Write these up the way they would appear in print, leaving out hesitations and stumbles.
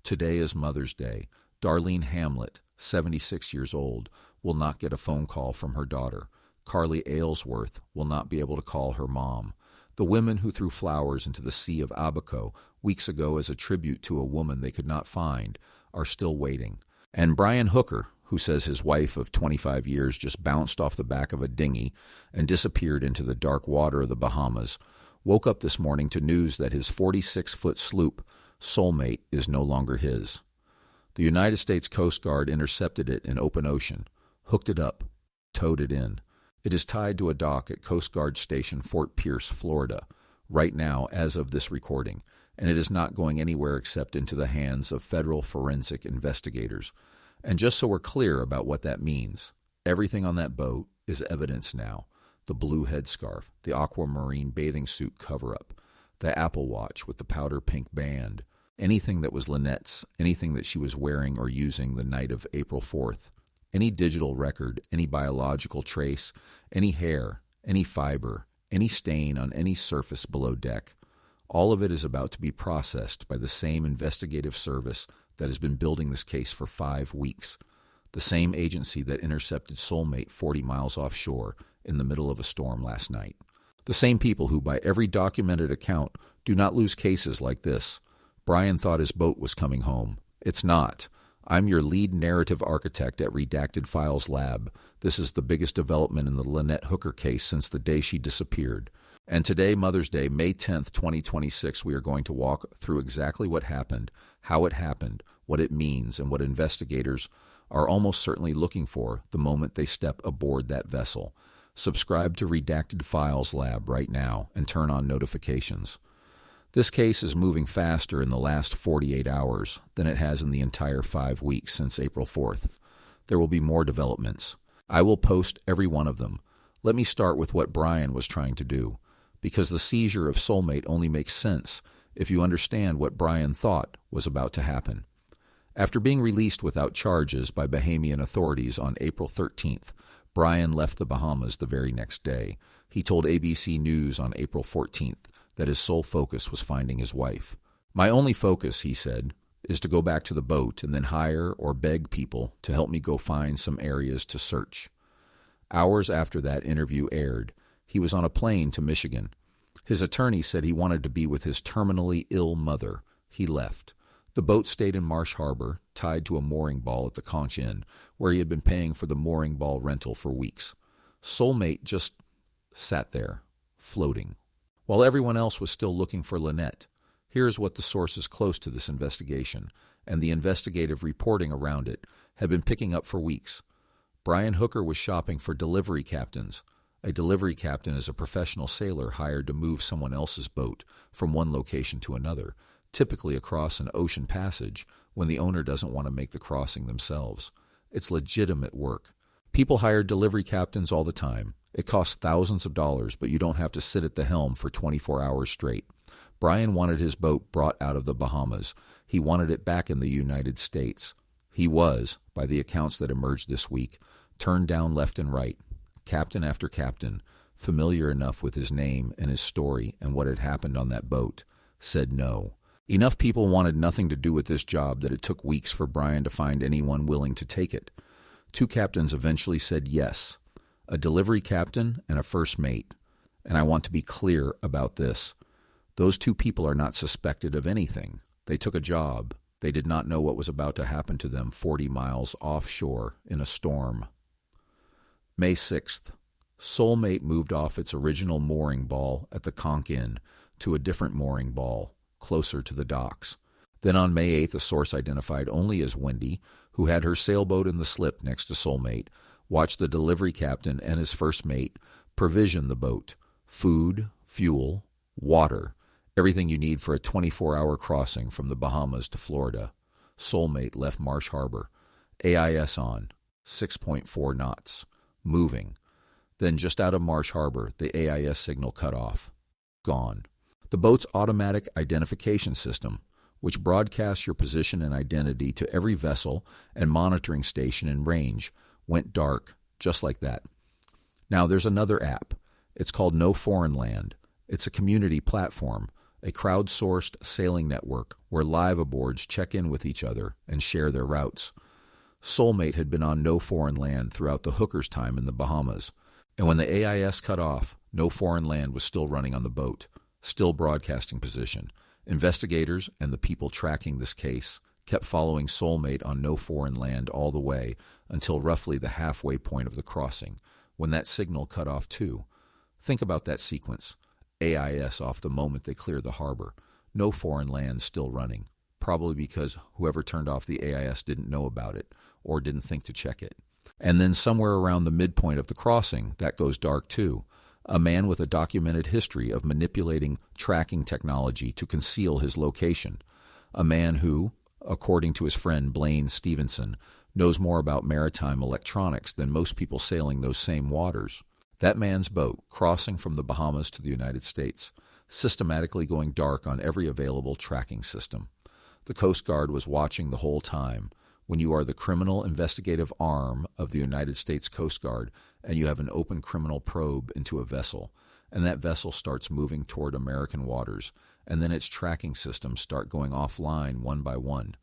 Today is Mother's Day. Darlene Hamlet, 76 years old, will not get a phone call from her daughter. Carly Aylesworth will not be able to call her mom. The women who threw flowers into the Sea of Abaco weeks ago as a tribute to a woman they could not find are still waiting. And Brian Hooker, who says his wife of 25 years just bounced off the back of a dinghy and disappeared into the dark water of the Bahamas, woke up this morning to news that his 46-foot sloop, Soulmate, is no longer his. The United States Coast Guard intercepted it in open ocean, hooked it up, towed it in. It is tied to a dock at Coast Guard Station Fort Pierce, Florida, right now as of this recording, and it is not going anywhere except into the hands of federal forensic investigators. And just so we're clear about what that means, everything on that boat is evidence now. The blue headscarf, the aquamarine bathing suit cover-up, the Apple Watch with the powder pink band, anything that was Lynette's, anything that she was wearing or using the night of April 4th, any digital record, any biological trace, any hair, any fiber, any stain on any surface below deck. All of it is about to be processed by the same investigative service that has been building this case for 5 weeks, the same agency that intercepted Soulmate 40 miles offshore in the middle of a storm last night. The same people who, by every documented account, do not lose cases like this. Brian thought his boat was coming home. It's not. I'm your lead narrative architect at Redacted Files Lab. This is the biggest development in the Lynette Hooker case since the day she disappeared. And today, Mother's Day, May 10th, 2026, we are going to walk through exactly what happened, how it happened, what it means, and what investigators are almost certainly looking for the moment they step aboard that vessel. Subscribe to Redacted Files Lab right now and turn on notifications. This case is moving faster in the last 48 hours than it has in the entire 5 weeks since April 4th. There will be more developments. I will post every one of them. Let me start with what Brian was trying to do, because the seizure of Soulmate only makes sense if you understand what Brian thought was about to happen. After being released without charges by Bahamian authorities on April 13th, Brian left the Bahamas the very next day. He told ABC News on April 14th that his sole focus was finding his wife. My only focus, he said, is to go back to the boat and then hire or beg people to help me go find some areas to search. Hours after that interview aired, he was on a plane to Michigan. His attorney said he wanted to be with his terminally ill mother. He left. The boat stayed in Marsh Harbour, tied to a mooring ball at the Conch Inn, where he had been paying for the mooring ball rental for weeks. Soulmate just sat there, floating. While everyone else was still looking for Lynette, here's what the sources close to this investigation and the investigative reporting around it had been picking up for weeks. Brian Hooker was shopping for delivery captains. A delivery captain is a professional sailor hired to move someone else's boat from one location to another, typically across an ocean passage when the owner doesn't want to make the crossing themselves. It's legitimate work. People hire delivery captains all the time. It costs thousands of dollars, but you don't have to sit at the helm for 24 hours straight. Brian wanted his boat brought out of the Bahamas. He wanted it back in the United States. He was, by the accounts that emerged this week, turned down left and right. Captain after captain, familiar enough with his name and his story and what had happened on that boat, said no. Enough people wanted nothing to do with this job that it took weeks for Brian to find anyone willing to take it. 2 captains eventually said yes. A delivery captain and a first mate. And I want to be clear about this. Those 2 people are not suspected of anything. They took a job. They did not know what was about to happen to them 40 miles offshore in a storm. May 6th. Soulmate moved off its original mooring ball at the Conch Inn to a different mooring ball, closer to the docks. Then on May 8th, a source identified only as Wendy, who had her sailboat in the slip next to Soulmate, watched the delivery captain and his first mate provision the boat, food, fuel, water, everything you need for a 24-hour crossing from the Bahamas to Florida. Soulmate left Marsh Harbour. AIS on, 6.4 knots, moving. Then just out of Marsh Harbour, the AIS signal cut off. Gone. The boat's automatic identification system, which broadcasts your position and identity to every vessel and monitoring station in range, went dark, just like that. Now, there's another app. It's called No Foreign Land. It's a community platform, a crowdsourced sailing network where live aboards check in with each other and share their routes. Soulmate had been on no foreign land throughout the Hooker's time in the Bahamas, and when the AIS cut off, no foreign land was still running on the boat, still broadcasting position. Investigators and the people tracking this case kept following Soulmate on no foreign land all the way until roughly the halfway point of the crossing, when that signal cut off too. Think about that sequence. AIS off the moment they clear the harbor. No foreign land still running, probably because whoever turned off the AIS didn't know about it or didn't think to check it. And then somewhere around the midpoint of the crossing, that goes dark too. A man with a documented history of manipulating tracking technology to conceal his location. A man who, according to his friend Blaine Stevenson, knows more about maritime electronics than most people sailing those same waters. That man's boat, crossing from the Bahamas to the United States, systematically going dark on every available tracking system. The Coast Guard was watching the whole time. When you are the criminal investigative arm of the United States Coast Guard and you have an open criminal probe into a vessel, and that vessel starts moving toward American waters, and then its tracking systems start going offline one by one,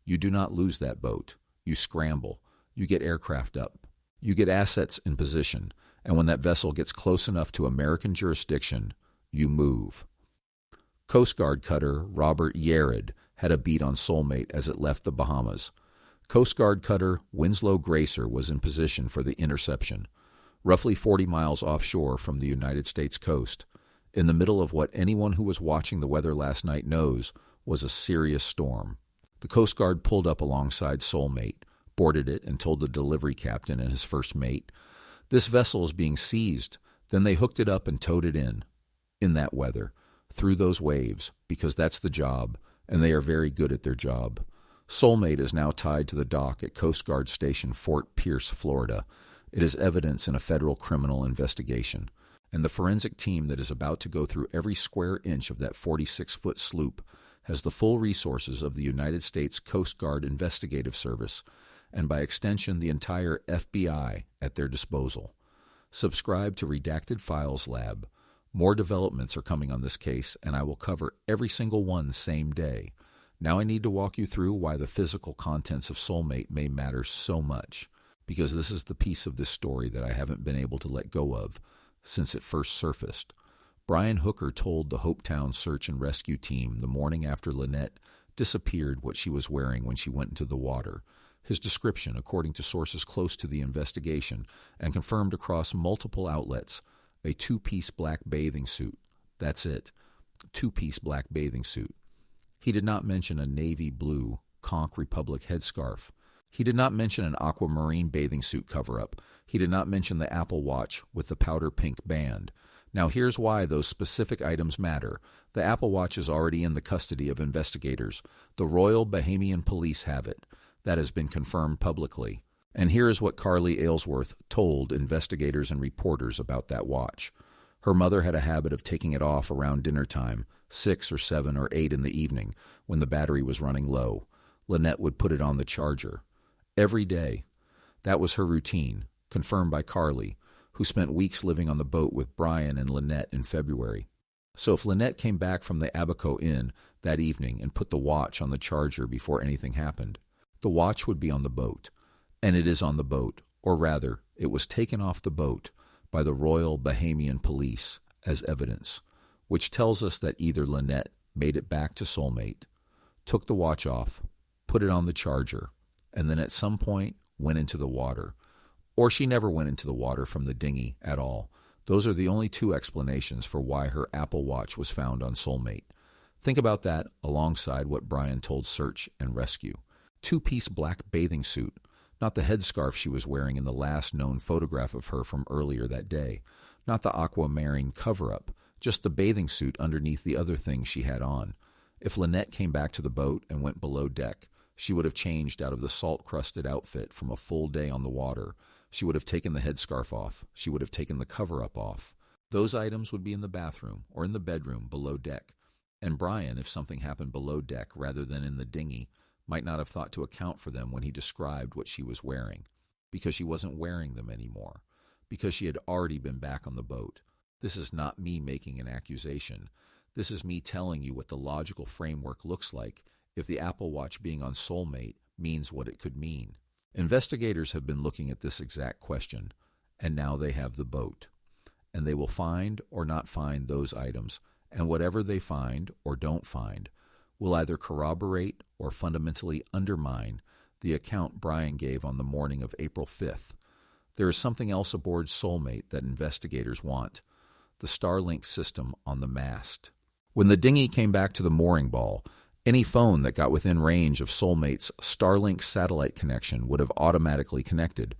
you do not lose that boat. You scramble. You get aircraft up. You get assets in position. And when that vessel gets close enough to American jurisdiction, you move. Coast Guard cutter Robert Yared had a beat on Soulmate as it left the Bahamas. Coast Guard cutter Winslow Gracer was in position for the interception, roughly 40 miles offshore from the United States coast, in the middle of what anyone who was watching the weather last night knows was a serious storm. The Coast Guard pulled up alongside Soulmate, boarded it, and told the delivery captain and his first mate, "This vessel is being seized." Then they hooked it up and towed it in that weather, through those waves, because that's the job, and they are very good at their job. Soulmate is now tied to the dock at Coast Guard Station Fort Pierce, Florida. It is evidence in a federal criminal investigation, and the forensic team that is about to go through every square inch of that 46-foot sloop has the full resources of the United States Coast Guard Investigative Service, and by extension the entire FBI at their disposal. Subscribe to Redacted Files Lab. More developments are coming on this case, and I will cover every single one same day. Now I need to walk you through why the physical contents of Soulmate may matter so much, because this is the piece of this story that I haven't been able to let go of since it first surfaced. Brian Hooker told the Hopetown Search and Rescue Team the morning after Lynette disappeared what she was wearing when she went into the water. His description, according to sources close to the investigation and confirmed across multiple outlets, a two-piece black bathing suit. That's it. Two-piece black bathing suit. He did not mention a navy blue Conch Republic headscarf. He did not mention an aquamarine bathing suit cover-up. He did not mention the Apple Watch with the powder pink band. Now here's why those specific items matter. The Apple Watch is already in the custody of investigators. The Royal Bahamian Police have it. That has been confirmed publicly. And here is what Carly Aylesworth told investigators and reporters about that watch. Her mother had a habit of taking it off around dinner time, 6 or 7 or 8 in the evening, when the battery was running low. Lynette would put it on the charger. Every day. That was her routine, confirmed by Carly, who spent weeks living on the boat with Brian and Lynette in February. So if Lynette came back from the Abaco Inn that evening and put the watch on the charger before anything happened, the watch would be on the boat. And it is on the boat, or rather, it was taken off the boat by the Royal Bahamian Police as evidence, which tells us that either Lynette made it back to Soulmate, took the watch off, put it on the charger, and then at some point went into the water. Or she never went into the water from the dinghy at all. Those are the only two explanations for why her Apple Watch was found on Soulmate. Think about that alongside what Brian told Search and Rescue. Two-piece black bathing suit, not the headscarf she was wearing in the last known photograph of her from earlier that day, not the aquamarine cover-up, just the bathing suit underneath the other things she had on. If Lynette came back to the boat and went below deck, she would have changed out of the salt-crusted outfit from a full day on the water. She would have taken the headscarf off. She would have taken the cover-up off. Those items would be in the bathroom or in the bedroom below deck. And Brian, if something happened below deck rather than in the dinghy, might not have thought to account for them when he described what she was wearing, because she wasn't wearing them anymore, because she had already been back on the boat. This is not me making an accusation. This is me telling you what the logical framework looks like if the Apple Watch being on Soulmate means what it could mean. Investigators have been looking at this exact question, and now they have the boat. And they will find or not find those items, and whatever they find or don't find will either corroborate or fundamentally undermine the account Brian gave on the morning of April 5th. There is something else aboard Soulmate that investigators want: the Starlink system on the mast. When the dinghy came back to the mooring ball, any phone that got within range of Soulmate's Starlink satellite connection would have automatically connected,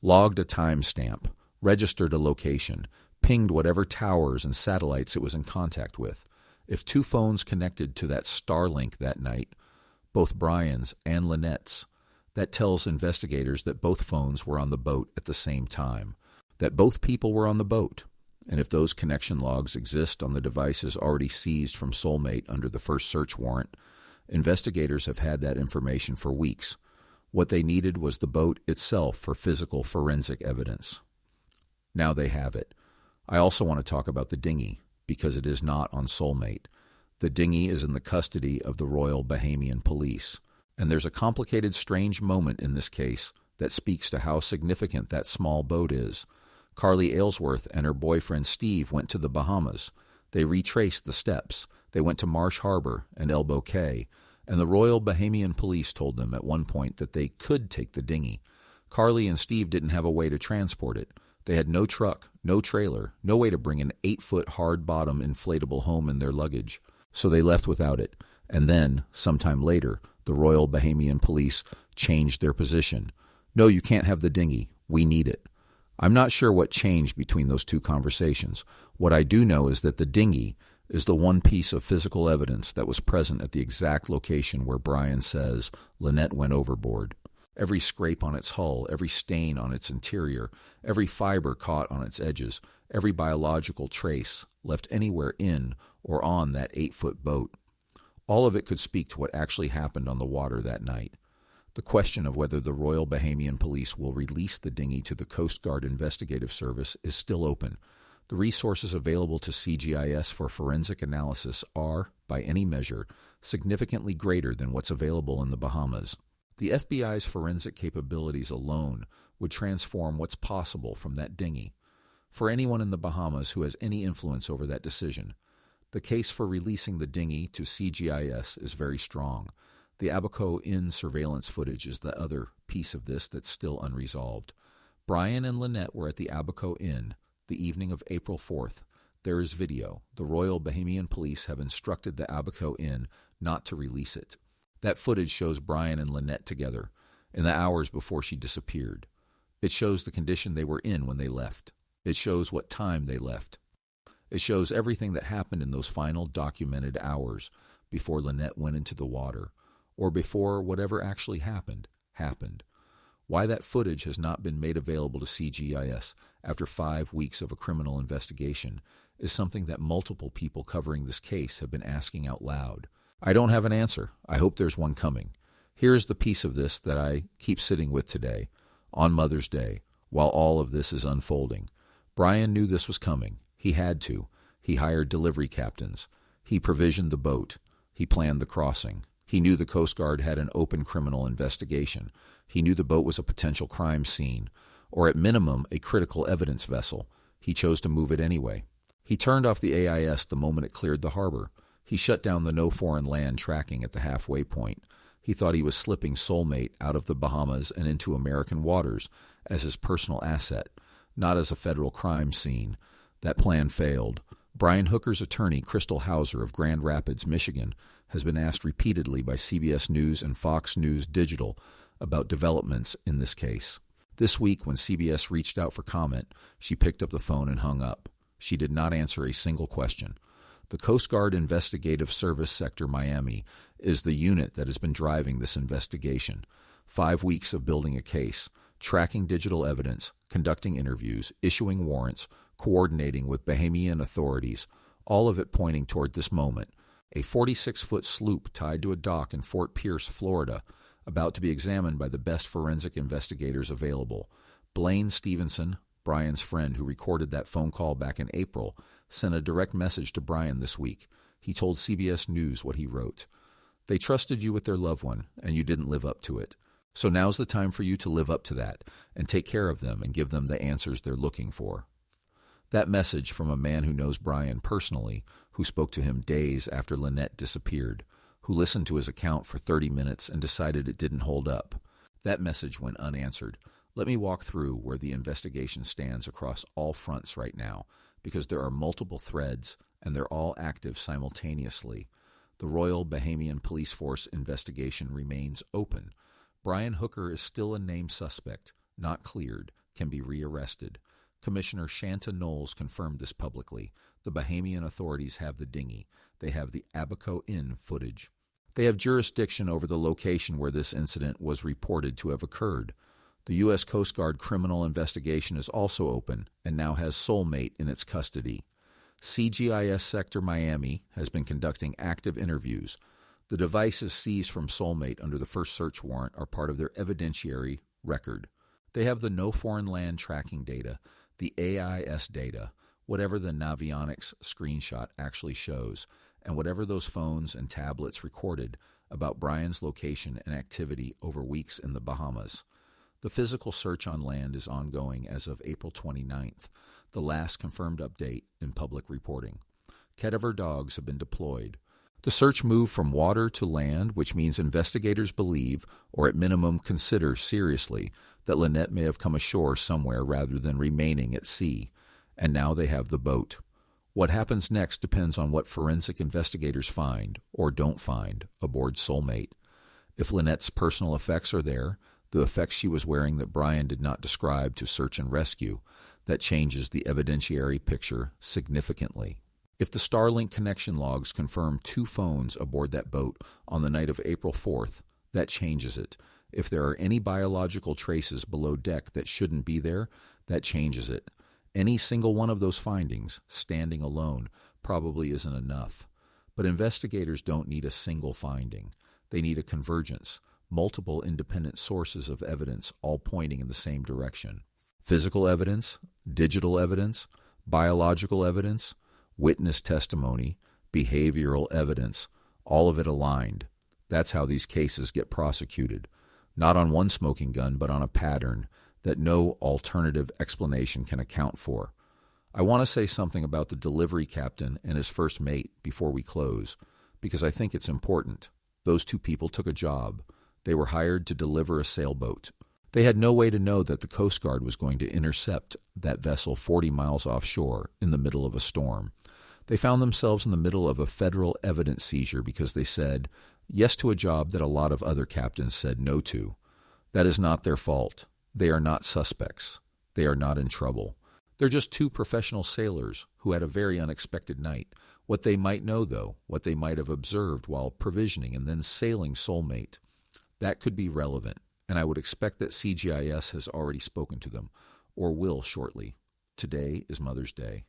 logged a timestamp, registered a location, pinged whatever towers and satellites it was in contact with. If two phones connected to that Starlink that night, both Brian's and Lynette's, that tells investigators that both phones were on the boat at the same time, that both people were on the boat. And if those connection logs exist on the devices already seized from Soulmate under the first search warrant, investigators have had that information for weeks. What they needed was the boat itself for physical forensic evidence. Now they have it. I also want to talk about the dinghy, because it is not on Soulmate. The dinghy is in the custody of the Royal Bahamian Police, and there's a complicated, strange moment in this case that speaks to how significant that small boat is. Carly Aylesworth and her boyfriend Steve went to the Bahamas. They retraced the steps. They went to Marsh Harbour and Elbow Cay, and the Royal Bahamian Police told them at one point that they could take the dinghy. Carly and Steve didn't have a way to transport it. They had no truck, no trailer, no way to bring an 8-foot hard-bottom inflatable home in their luggage. So they left without it. And then, sometime later, the Royal Bahamian Police changed their position. No, you can't have the dinghy. We need it. I'm not sure what changed between those two conversations. What I do know is that the dinghy is the one piece of physical evidence that was present at the exact location where Brian says Lynette went overboard. Every scrape on its hull, every stain on its interior, every fiber caught on its edges, every biological trace left anywhere in or on that 8-foot boat. All of it could speak to what actually happened on the water that night. The question of whether the Royal Bahamian Police will release the dinghy to the Coast Guard Investigative Service is still open. The resources available to CGIS for forensic analysis are, by any measure, significantly greater than what's available in the Bahamas. The FBI's forensic capabilities alone would transform what's possible from that dinghy. For anyone in the Bahamas who has any influence over that decision, the case for releasing the dinghy to CGIS is very strong. The Abaco Inn surveillance footage is the other piece of this that's still unresolved. Brian and Lynette were at the Abaco Inn the evening of April 4th. There is video. The Royal Bahamian Police have instructed the Abaco Inn not to release it. That footage shows Brian and Lynette together in the hours before she disappeared. It shows the condition they were in when they left. It shows what time they left. It shows everything that happened in those final documented hours before Lynette went into the water, or before whatever actually happened. Why that footage has not been made available to CGIS after 5 weeks of a criminal investigation is something that multiple people covering this case have been asking out loud. I don't have an answer. I hope there's one coming. Here's the piece of this that I keep sitting with today, on Mother's Day, while all of this is unfolding. Brian knew this was coming. He had to. He hired delivery captains. He provisioned the boat. He planned the crossing. He knew the Coast Guard had an open criminal investigation. He knew the boat was a potential crime scene, or at minimum a critical evidence vessel. He chose to move it anyway. He turned off the AIS the moment it cleared the harbor. He shut down the no foreign land tracking at the halfway point. He thought he was slipping Soulmate out of the Bahamas and into American waters as his personal asset, not as a federal crime scene. That plan failed. Brian Hooker's attorney, Crystal Hauser of Grand Rapids, Michigan, has been asked repeatedly by CBS News and Fox News Digital about developments in this case. This week, when CBS reached out for comment, she picked up the phone and hung up. She did not answer a single question. The Coast Guard Investigative Service Sector Miami is the unit that has been driving this investigation. 5 weeks of building a case, tracking digital evidence, conducting interviews, issuing warrants, coordinating with Bahamian authorities, all of it pointing toward this moment. A 46-foot sloop tied to a dock in Fort Pierce, Florida, about to be examined by the best forensic investigators available. Blaine Stevenson, Brian's friend who recorded that phone call back in April, sent a direct message to Brian this week. He told CBS News what he wrote. They trusted you with their loved one, and you didn't live up to it. So now's the time for you to live up to that and take care of them and give them the answers they're looking for. That message from a man who knows Brian personally, who spoke to him days after Lynette disappeared, who listened to his account for 30 minutes and decided it didn't hold up. That message went unanswered. Let me walk through where the investigation stands across all fronts right now, because there are multiple threads and they're all active simultaneously. The Royal Bahamian Police Force investigation remains open. Brian Hooker is still a named suspect, not cleared, can be rearrested. Commissioner Shanta Knowles confirmed this publicly. The Bahamian authorities have the dinghy. They have the Abaco Inn footage. They have jurisdiction over the location where this incident was reported to have occurred. The U.S. Coast Guard criminal investigation is also open and now has Soulmate in its custody. CGIS Sector Miami has been conducting active interviews. The devices seized from Soulmate under the first search warrant are part of their evidentiary record. They have the no foreign land tracking data, the AIS data, whatever the Navionics screenshot actually shows, and whatever those phones and tablets recorded about Brian's location and activity over weeks in the Bahamas. The physical search on land is ongoing as of April 29th, the last confirmed update in public reporting. Cadaver dogs have been deployed. The search moved from water to land, which means investigators believe, or at minimum consider seriously, that Lynette may have come ashore somewhere rather than remaining at sea. And now they have the boat. What happens next depends on what forensic investigators find, or don't find, aboard Soulmate. If Lynette's personal effects are there, the effects she was wearing that Brian did not describe to search and rescue, that changes the evidentiary picture significantly. If the Starlink connection logs confirm 2 phones aboard that boat on the night of April 4th, that changes it. If there are any biological traces below deck that shouldn't be there, that changes it. Any single one of those findings, standing alone, probably isn't enough. But investigators don't need a single finding. They need a convergence, multiple independent sources of evidence all pointing in the same direction. Physical evidence, digital evidence, biological evidence, witness testimony, behavioral evidence, all of it aligned. That's how these cases get prosecuted. Not on one smoking gun, but on a pattern that no alternative explanation can account for. I want to say something about the delivery captain and his first mate before we close, because I think it's important. Those 2 people took a job. They were hired to deliver a sailboat. They had no way to know that the Coast Guard was going to intercept that vessel 40 miles offshore in the middle of a storm. They found themselves in the middle of a federal evidence seizure because they said yes to a job that a lot of other captains said no to. That is not their fault. They are not suspects. They are not in trouble. They're just 2 professional sailors who had a very unexpected night. What they might know, though, what they might have observed while provisioning and then sailing Soulmate, that could be relevant, and I would expect that CGIS has already spoken to them, or will shortly. Today is Mother's Day.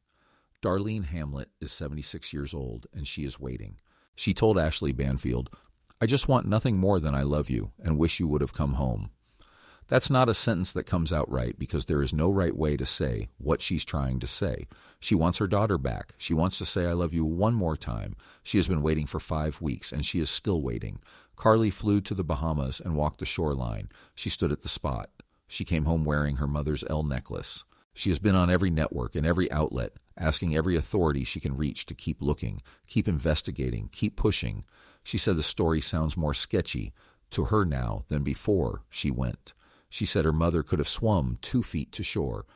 Darlene Hamlet is 76 years old, and she is waiting. She told Ashleigh Banfield, "I just want nothing more than I love you and wish you would have come home." That's not a sentence that comes out right because there is no right way to say what she's trying to say. She wants her daughter back. She wants to say I love you one more time. She has been waiting for 5 weeks, and she is still waiting. Carly flew to the Bahamas and walked the shoreline. She stood at the spot. She came home wearing her mother's L necklace. She has been on every network and every outlet, asking every authority she can reach to keep looking, keep investigating, keep pushing. She said the story sounds more sketchy to her now than before she went. She said her mother could have swum 2 feet to shore.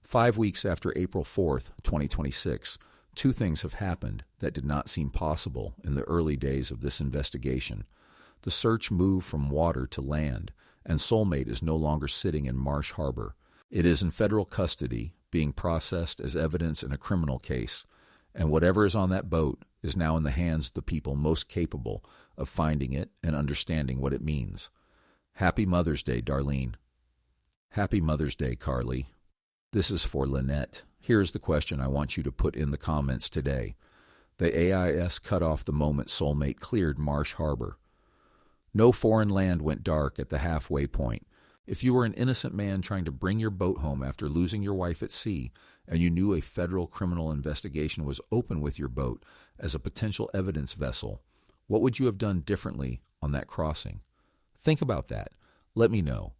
5 weeks after April 4th, 2026, 2 things have happened that did not seem possible in the early days of this investigation. The search moved from water to land, and Soulmate is no longer sitting in Marsh Harbour. It is in federal custody, being processed as evidence in a criminal case, and whatever is on that boat is now in the hands of the people most capable of finding it and understanding what it means. Happy Mother's Day, Darlene. Happy Mother's Day, Carly. This is for Lynette. Here's the question I want you to put in the comments today. The AIS cut off the moment Soulmate cleared Marsh Harbour. No foreign land went dark at the halfway point. If you were an innocent man trying to bring your boat home after losing your wife at sea, and you knew a federal criminal investigation was open with your boat as a potential evidence vessel, what would you have done differently on that crossing? Think about that. Let me know.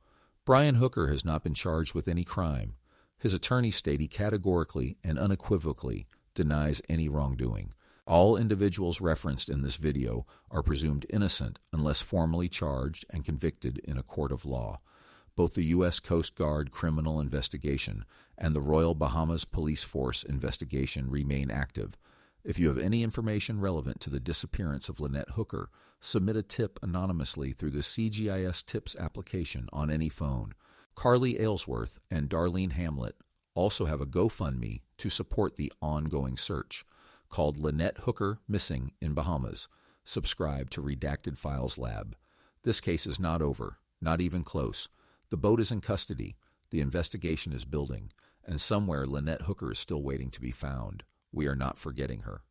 Brian Hooker has not been charged with any crime. His attorneys state he categorically and unequivocally denies any wrongdoing. All individuals referenced in this video are presumed innocent unless formally charged and convicted in a court of law. Both the U.S. Coast Guard criminal investigation and the Royal Bahamas Police Force investigation remain active. If you have any information relevant to the disappearance of Lynette Hooker, submit a tip anonymously through the CGIS Tips application on any phone. Carly Aylesworth and Darlene Hamlet also have a GoFundMe to support the ongoing search, called Lynette Hooker Missing in Bahamas. Subscribe to Redacted Files Lab. This case is not over, not even close. The boat is in custody, the investigation is building, and somewhere Lynette Hooker is still waiting to be found. We are not forgetting her.